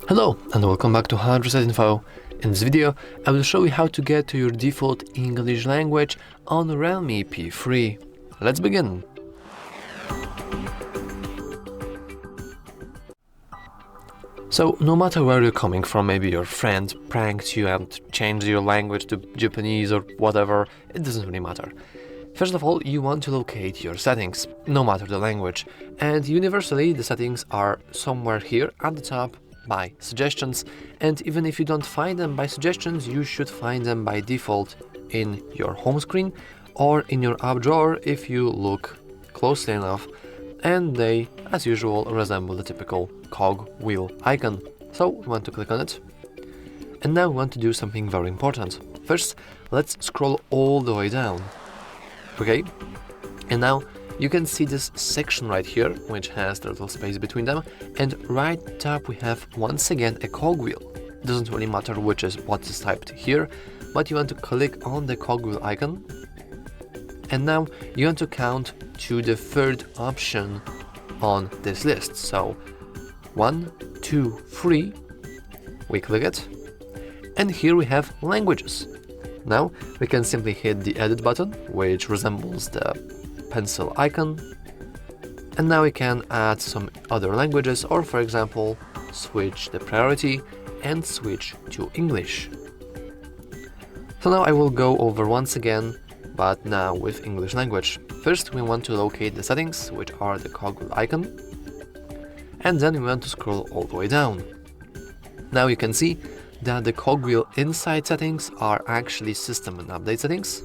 Hello and welcome back to HardReset.Info. In this video, I will show you how to get to your default English language on REALME P3. Let's begin. So, no matter where you're coming from, maybe your friend pranked you and changed your language to Japanese or whatever, it doesn't really matter. First of all, you want to locate your settings, no matter the language, and universally the settings are somewhere here at the top by suggestions, and even if you don't find them by suggestions, you should find them by default in your home screen or in your app drawer if you look closely enough, and they, as usual, resemble the typical cog wheel icon. So we want to click on it. And now we want to do something very important. First, let's scroll all the way down. Okay, and now you can see this section right here, which has the little space between them, and right top we have once again a cogwheel. Doesn't really matter what is typed here, but you want to click on the cogwheel icon, and now you want to count to the third option on this list. So 1, 2, 3, we click it, and here we have languages. Now we can simply hit the edit button, which resembles the pencil icon, and now we can add some other languages, or for example switch the priority and switch to English. So now I will go over once again, but now with English language. First we want to locate the settings, which are the cogwheel icon, and then we want to scroll all the way down. Now you can see that the cogwheel inside settings are actually system and update settings,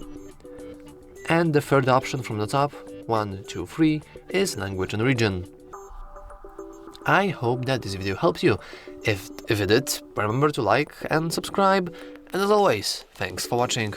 and the third option from the top, 1, 2, 3, is language and region. I hope that this video helped you. If it did, remember to like and subscribe, and as always, thanks for watching.